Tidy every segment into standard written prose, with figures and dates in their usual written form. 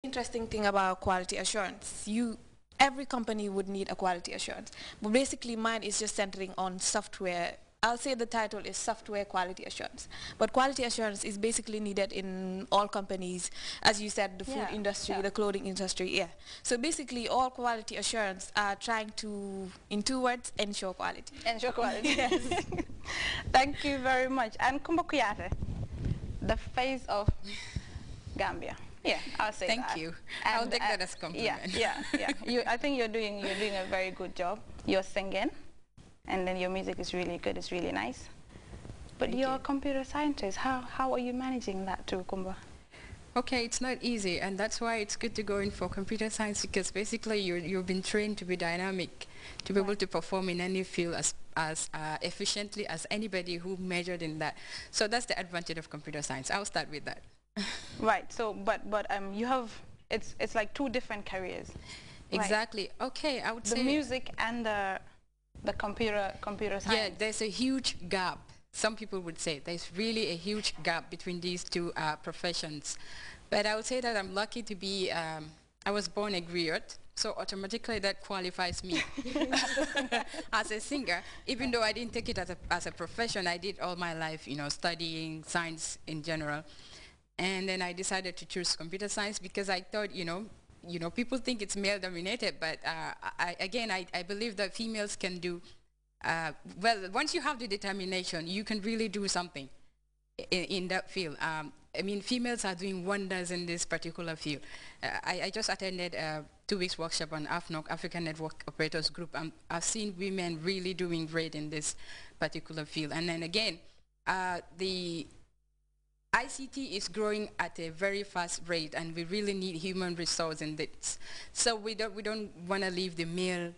Interesting thing about quality assurance, every company would need a quality assurance, but basically mine is just centering on software. I'll say the title is software quality assurance, but quality assurance is basically needed in all companies, as you said, the food industry, the clothing industry. Yeah, so basically all quality assurance are trying to, in 2 words, ensure quality. Ensure quality. Yes. Thank you very much. And Kumba Kuyate, the face of Gambia. Yeah, I'll say Thank you. I'll take that as compliment. Yeah. I think you're doing a very good job. You're singing, and then your music is really good. It's really nice. But you're a computer scientist. How are you managing that too, Kumba? Okay, it's not easy, and that's why it's good to go in for computer science, because basically you've been trained to be dynamic, to be able to perform in any field as efficiently as anybody who measured in that. So that's the advantage of computer science. I'll start with that. Right. So, but you have it's like 2 different careers. Exactly. Right. Okay, I would say the music and the computer science. Yeah, there's a huge gap. Some people would say there's really a huge gap between these 2 professions. But I would say that I'm lucky to be, I was born a griot, so automatically that qualifies me as a singer. Even though I didn't take it as a profession, I did all my life, you know, studying science in general. And then I decided to choose computer science because I thought, you know, people think it's male dominated, but I believe that females can do, well, once you have the determination, you can really do something in that field. I mean, females are doing wonders in this particular field. I just attended a 2 weeks workshop on AFNOC, African Network Operators Group. I've seen women really doing great in this particular field. And then again, the ICT is growing at a very fast rate, and we really need human resource in this. So we don't want to leave the male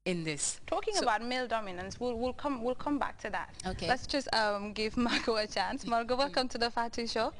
in this. Talking about male dominance, we'll come back to that. Okay. Let's just give Margot a chance. Margot, welcome to the Fatu Show.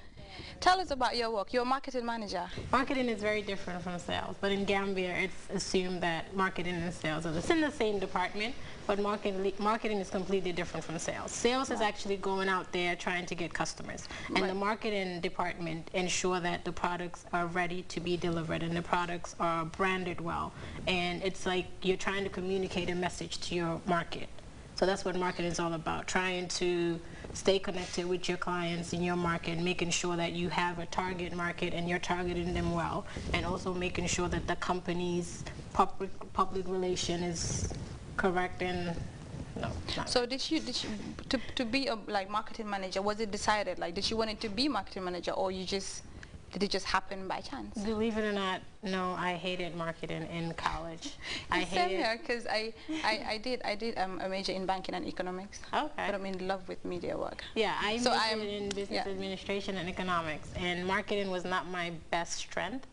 Tell us about your work. You're a marketing manager. Marketing is very different from sales, but in Gambia it's assumed that marketing and sales are in the same department, but marketing is completely different from sales. Sales is actually going out there trying to get customers, and the marketing department ensure that the products are ready to be delivered and the products are branded well, and it's like you're trying to communicate a message to your market. So that's what marketing is all about, trying to stay connected with your clients in your market, making sure that you have a target market and you're targeting them well, and also making sure that the company's public relation is correct. And no. So did you to be a marketing manager, was it decided, like did you want it to be marketing manager, or did it just happen by chance? Believe it or not, no, I hated marketing in college. Same here, because I did a major in banking and economics. Okay. But I'm in love with media work. Yeah, I majored in business administration and economics, and marketing was not my best strength.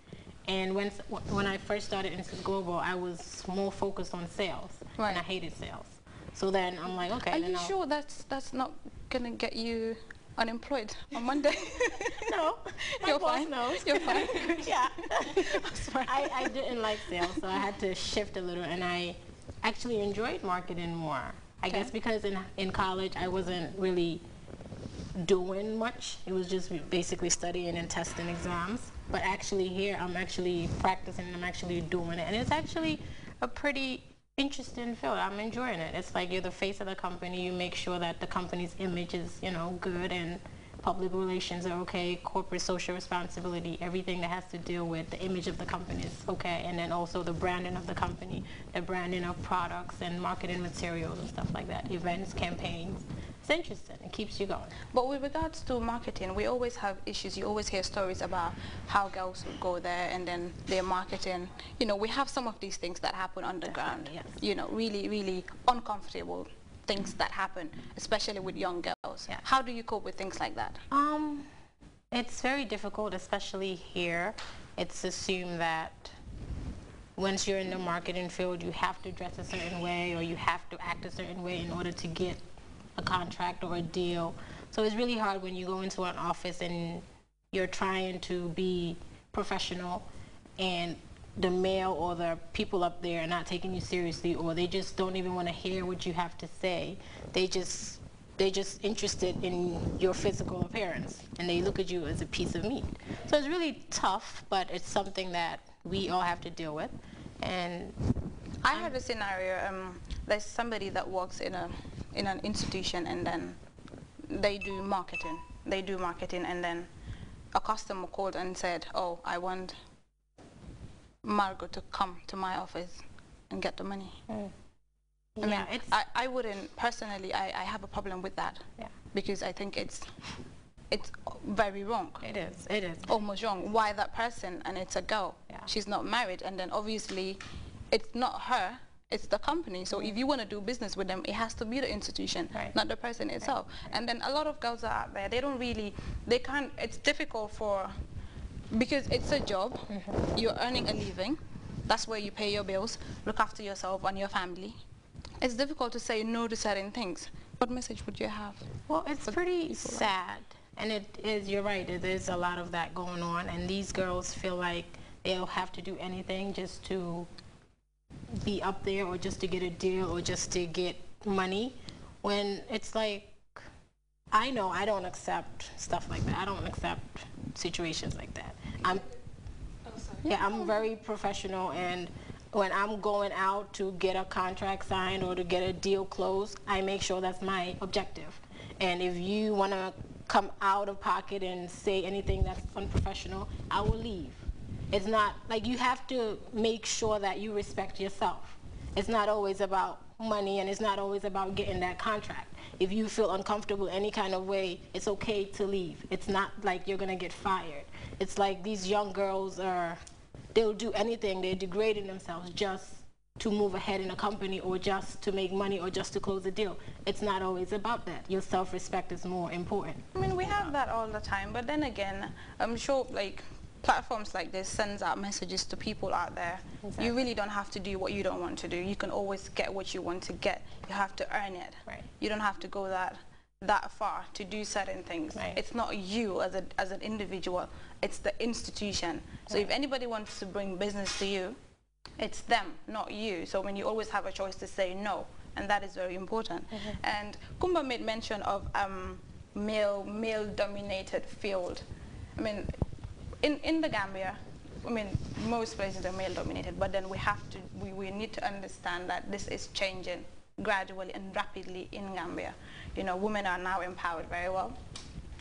And when I first started in Global, I was more focused on sales, and I hated sales. So then I'm like, okay. Are you sure that's not gonna get you unemployed on Monday? No, you're fine. Knows. You're fine. Yeah. I didn't like sales, so I had to shift a little, and I actually enjoyed marketing more. I guess because in college I wasn't really doing much. It was just basically studying and testing exams. But actually here I'm actually practicing and I'm actually doing it, and it's actually a pretty interesting field. I'm enjoying it. It's like you're the face of the company. You make sure that the company's image is, you know, good, and public relations are okay, corporate social responsibility, everything that has to deal with the image of the company is okay, and then also the branding of the company, the branding of products and marketing materials and stuff like that, events, campaigns. It's interesting. It keeps you going. But with regards to marketing, we always have issues. You always hear stories about how girls go there and then their marketing. You know, we have some of these things that happen underground. Yes. You know, really, really uncomfortable things that happen, especially with young girls. Yeah. How do you cope with things like that? It's very difficult, especially here. It's assumed that once you're in the marketing field, you have to dress a certain way or you have to act a certain way in order to get a contract or a deal. So it's really hard when you go into an office and you're trying to be professional and the male or the people up there are not taking you seriously, or they just don't even want to hear what you have to say. They they're just interested in your physical appearance, and they look at you as a piece of meat. So it's really tough, but it's something that we all have to deal with. And I had a scenario. There's somebody that works in an institution, and then they do marketing. And then a customer called and said, "Oh, I want Margot to come to my office and get the money." I mean, I wouldn't personally. I have a problem with that. Yeah. Because I think it's very wrong. It is. It is. Almost wrong. Why that person? And it's a girl. Yeah. She's not married, and then obviously, it's not her. It's the company. So if you want to do business with them, it has to be the institution, not the person itself. Right. And then a lot of girls are out there. They don't really. They can't. It's difficult because it's a job. You're earning a living. That's where you pay your bills, look after yourself and your family. It's difficult to say no to certain things. What message would you have? Well, it's pretty sad. And it is, you're right, there's a lot of that going on. And these girls feel like they'll have to do anything just to be up there, or just to get a deal, or just to get money. When it's like, I know I don't accept stuff like that. I don't accept situations like that. I'm very professional, and when I'm going out to get a contract signed or to get a deal closed, I make sure that's my objective. And if you want to come out of pocket and say anything that's unprofessional, I will leave. It's not like, you have to make sure that you respect yourself. It's not always about money, and it's not always about getting that contract. If you feel uncomfortable any kind of way, it's okay to leave. It's not like you're gonna get fired. It's like these young girls they'll do anything. They're degrading themselves just to move ahead in a company, or just to make money, or just to close a deal. It's not always about that. Your self-respect is more important. I mean, we have that all the time, but then again, I'm sure like platforms like this sends out messages to people out there. Exactly. You really don't have to do what you don't want to do. You can always get what you want to get. You have to earn it. Right. You don't have to go that far to do certain things. Right. It's not you as an individual, it's the institution. So if anybody wants to bring business to you, it's them, not you. So when you always have a choice to say no, and that is very important. And Kumba made mention of male-dominated field. I mean, in the Gambia, I mean, most places are male-dominated, but then we need to understand that this is changing gradually and rapidly in Gambia. You know, women are now empowered very well,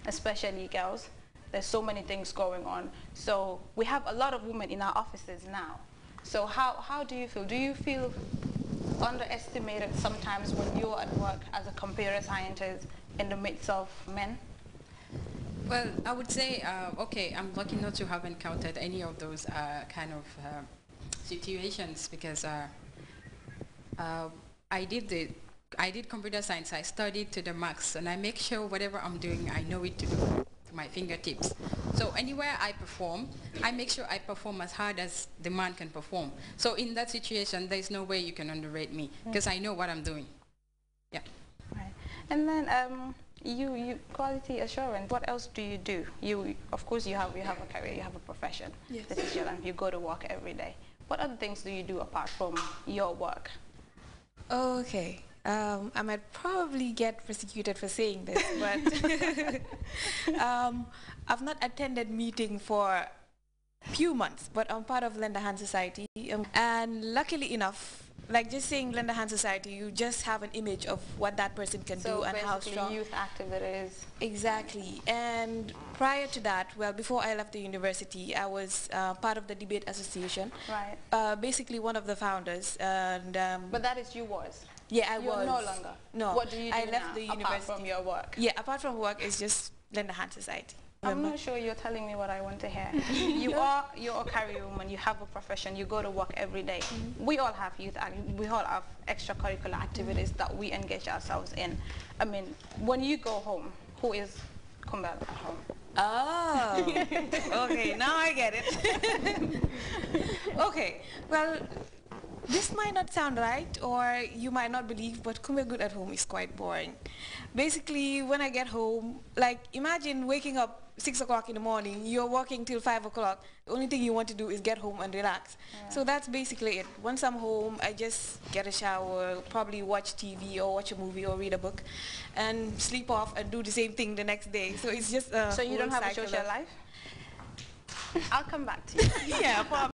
especially girls. There's so many things going on. So we have a lot of women in our offices now. So how do you feel? Do you feel underestimated sometimes when you're at work as a computer scientist in the midst of men? Well, I would say, okay, I'm lucky not to have encountered any of those kind of situations, because I did computer science. I studied to the max, and I make sure whatever I'm doing, I know it to my fingertips. So anywhere I perform, I make sure I perform as hard as the man can perform. So in that situation, there's no way you can underrate me, because I know what I'm doing. Yeah. Right. And then you quality assurance. What else do you do? Of course you have a career, you have a profession. Yes. This is your life. You go to work every day. What other things do you do apart from your work? Okay. I might probably get persecuted for saying this, but I've not attended meeting for a few months, but I'm part of Lend a Hand Society. And luckily enough, like just saying Lend a Hand Society, you just have an image of what that person can do and how strong. Youth activities. Exactly. And prior to that, well, before I left the university, I was part of the debate association. Right. Basically one of the founders. And but that is you was. Yeah, I You're was. no longer. No. What do you do I left now, the university. apart from your work? Yeah, apart from work, it's just Lend a Hand Society. I'm not sure you're telling me what I want to hear. You're a career woman, you have a profession, you go to work every day. We all have youth, we all have extracurricular activities that we engage ourselves in. I mean, when you go home, who is Kumbel at home? Oh, okay, now I get it. Okay, well, this might not sound right, or you might not believe, but Kumbe Good at home is quite boring. Basically, when I get home, like imagine waking up 6 o'clock in the morning, you're working till 5 o'clock. The only thing you want to do is get home and relax. Yeah. So that's basically it. Once I'm home, I just get a shower, probably watch TV or watch a movie or read a book, and sleep off and do the same thing the next day. So it's just a So you don't have a social life? I'll come back to you. Yeah, probably.